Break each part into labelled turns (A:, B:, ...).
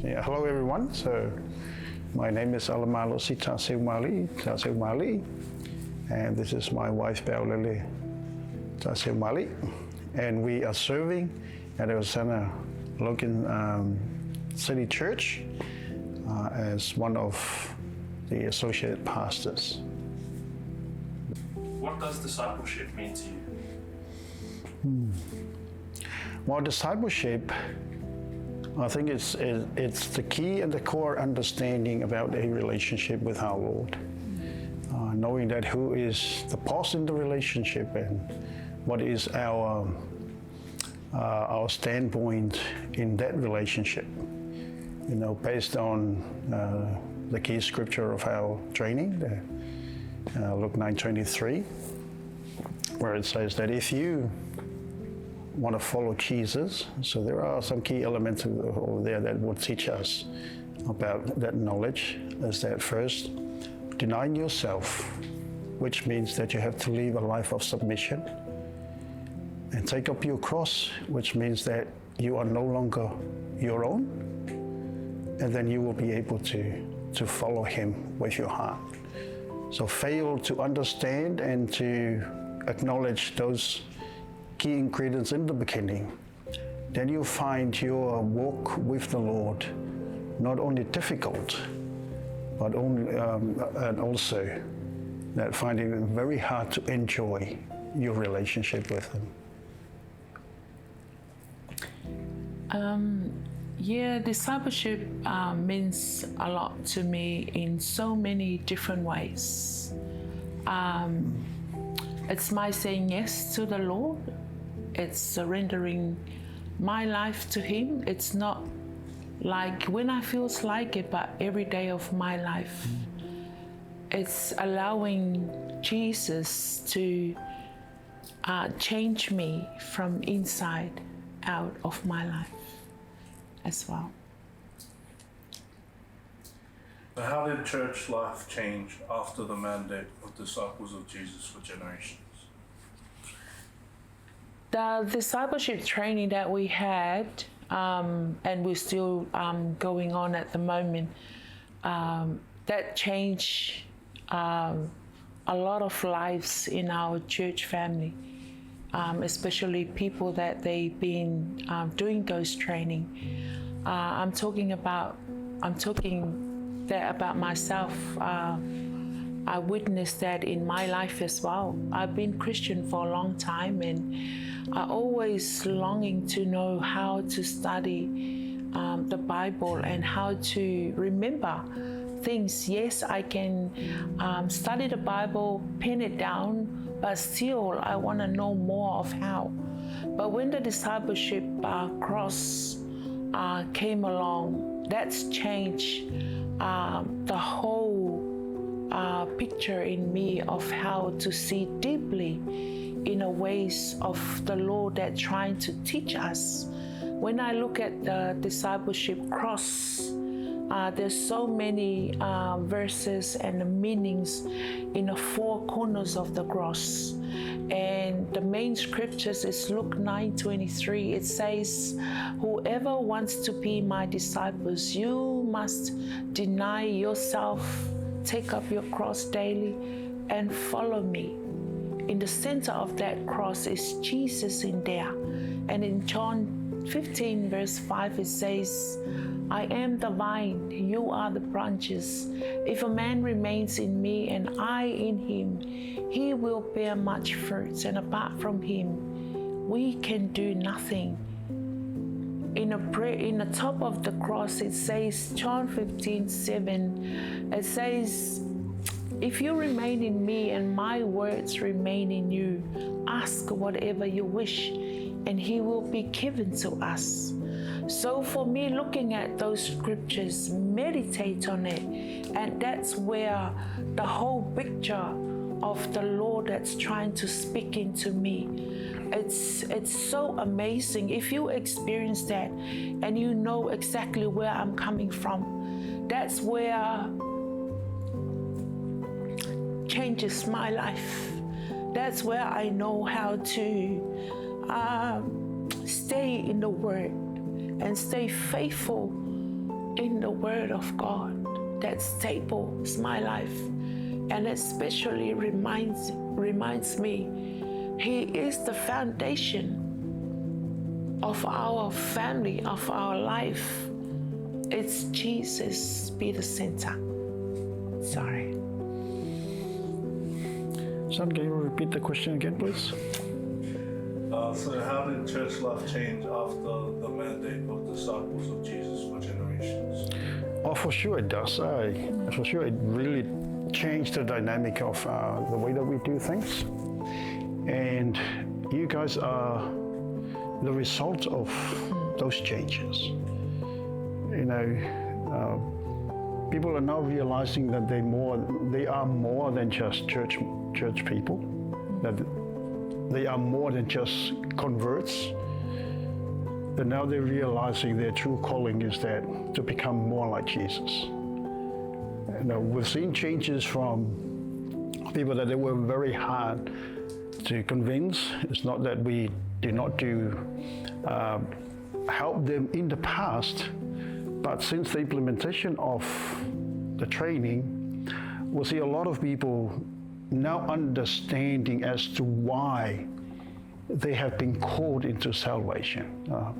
A: Yeah, hello everyone. So my name is Alamalosi Ps Peau Ta'aseu, and this is my wife Paulele Ta'aseu, and we are serving at Hosanna Logan City Church as one of the associate pastors.
B: What does discipleship mean to you?
A: Well, discipleship, I think it's the key and the core understanding about a relationship with our Lord. Knowing that who is the boss in the relationship and what is our standpoint in that relationship. You know, based on the key scripture of our training, Luke 9:23, where it says that if you want to follow Jesus, so there are some key elements over there that will teach us about that knowledge, is that first, denying yourself, which means that you have to live a life of submission, and take up your cross, which means that you are no longer your own, and then you will be able to follow him with your heart. So fail to understand and to acknowledge those key ingredients in the beginning, then you find your walk with the Lord not only difficult, but and also that finding it very hard to enjoy your relationship with him.
C: Discipleship means a lot to me in so many different ways. It's my saying yes to the Lord. It's surrendering my life to him. It's not like when I feel like it, but every day of my life. It's allowing Jesus to change me from inside out of my life as well.
B: How did church life change after the mandate of disciples of Jesus for generations?
C: The discipleship training that we had, and we're still going on at the moment, that changed a lot of lives in our church family, especially people that they've been doing those training. I'm talking that about myself. I witnessed that in my life as well. I've been Christian for a long time, and I always longing to know how to study the Bible and how to remember things. Yes, I can study the Bible, pen it down, but still I want to know more of how. But when the discipleship cross came along, that's changed the whole picture in me of how to see deeply in the ways of the Lord that trying to teach us. When I look at the discipleship cross, there's so many verses and the meanings in the four corners of the cross. And the main scriptures is Luke 9:23. It says, whoever wants to be my disciples, you must deny yourself, take up your cross daily, and follow me. In the center of that cross is Jesus in there. And in John 15 verse 5 it says, I am the vine, you are the branches. If a man remains in me and I in him, he will bear much fruit, and apart from him, we can do nothing. In the top of the cross, it says, John 15:7, it says, if you remain in me and my words remain in you, ask whatever you wish, and he will be given to us. So for me, looking at those scriptures, meditate on it, and that's where the whole picture of the Lord that's trying to speak into me. It's so amazing. If you experience that and you know exactly where I'm coming from, that's where changes my life. That's where I know how to stay in the Word and stay faithful in the Word of God that staples my life, and especially reminds me He is the foundation of our family, of our life. It's Jesus be the center. Sorry.
A: Son, can you repeat the question again, please?
B: So how did church life change after the mandate of disciples of Jesus for generations?
A: Oh, for sure it does. For sure it really changed the dynamic of the way that we do things. And you guys are the result of those changes. You know, people are now realizing that they are more than just church people, that they are more than just converts. And now they're realizing their true calling is that to become more like Jesus. You know, we've seen changes from people that they were very hard to convince. It's not that we do not help them in the past, but since the implementation of the training, we see a lot of people now understanding as to why they have been called into salvation,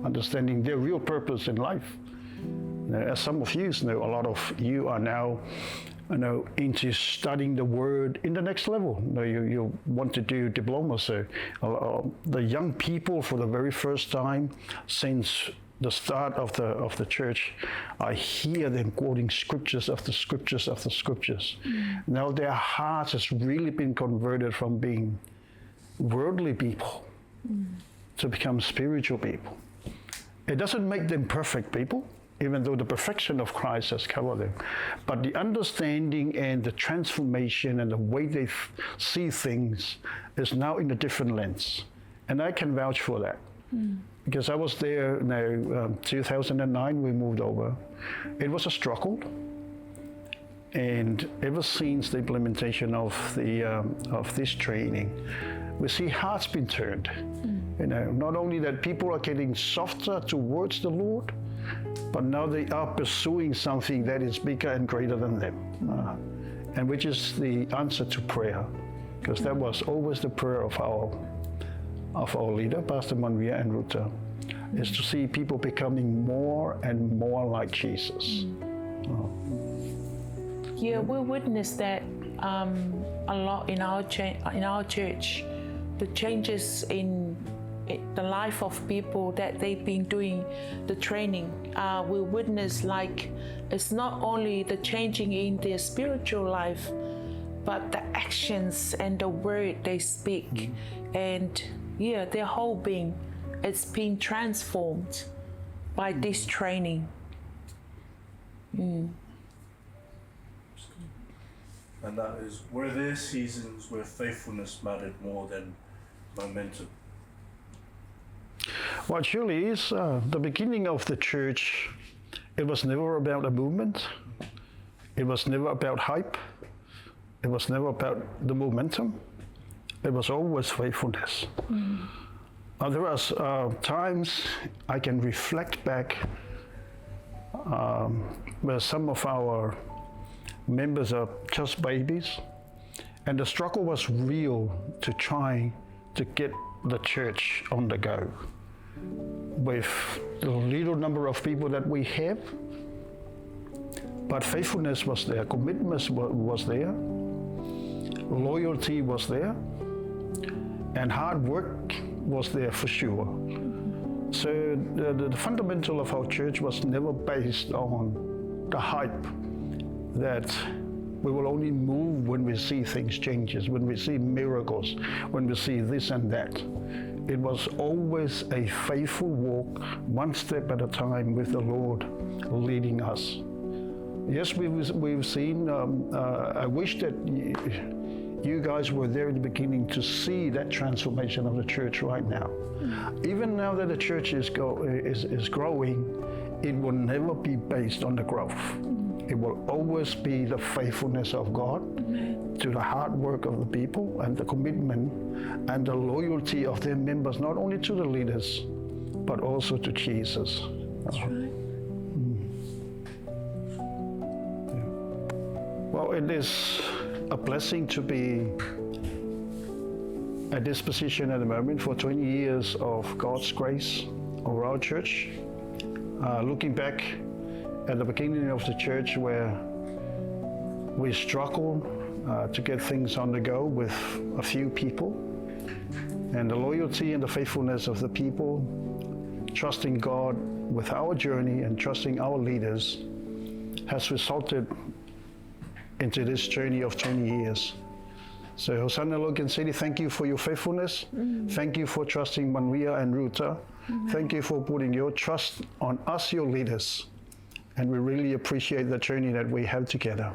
A: understanding their real purpose in life. As some of you know, a lot of you are now into studying the Word in the next level. You want to do diploma. So the young people, for the very first time since the start of the church, I hear them quoting scriptures after scriptures after scriptures. Now their hearts has really been converted from being worldly people to become spiritual people. It doesn't make them perfect people, even though the perfection of Christ has covered them. But the understanding and the transformation and the way they see things is now in a different lens. And I can vouch for that. Because I was there now, 2009, we moved over. It was a struggle. And ever since the implementation of this training, we see hearts being turned. You know, not only that people are getting softer towards the Lord, but now they are pursuing something that is bigger and greater than them, and which is the answer to prayer, because that was always the prayer of our leader, Pastor Manvia and Ruta, is to see people becoming more and more like Jesus.
C: Yeah, we witnessed that a lot in our church. The changes in the life of people that they've been doing the training. We witness like it's not only the changing in their spiritual life, but the actions and the word they speak, and their whole being, it's been transformed by this training.
B: And that is, were there seasons where faithfulness mattered more than momentum?
A: Well, it surely is. The beginning of the church, it was never about a movement. It was never about hype. It was never about the momentum. It was always faithfulness. There are times I can reflect back where some of our members are just babies, and the struggle was real to try to get the church on the go. With the little number of people that we have, but faithfulness was there, commitment was there, loyalty was there, and hard work was there for sure. So the fundamental of our church was never based on the hype that we will only move when we see things changes, when we see miracles, when we see this and that. It was always a faithful walk, one step at a time with the Lord leading us. Yes, we've seen, I wish that you guys were there in the beginning to see that transformation of the church right now. Even now that the church is growing, it will never be based on the growth. It will always be the faithfulness of God to the hard work of the people and the commitment and the loyalty of their members, not only to the leaders, but also to Jesus.
C: That's right.
A: Well, it is a blessing to be at this position at the moment for 20 years of God's grace over our church. Looking back at the beginning of the church where we struggled to get things on the go with a few people, and the loyalty and the faithfulness of the people, trusting God with our journey and trusting our leaders has resulted into this journey of 20 years. So Hosanna Logan City, thank you for your faithfulness. Thank you for trusting Manuia and Ruta. Thank you for putting your trust on us, your leaders. And we really appreciate the journey that we have together.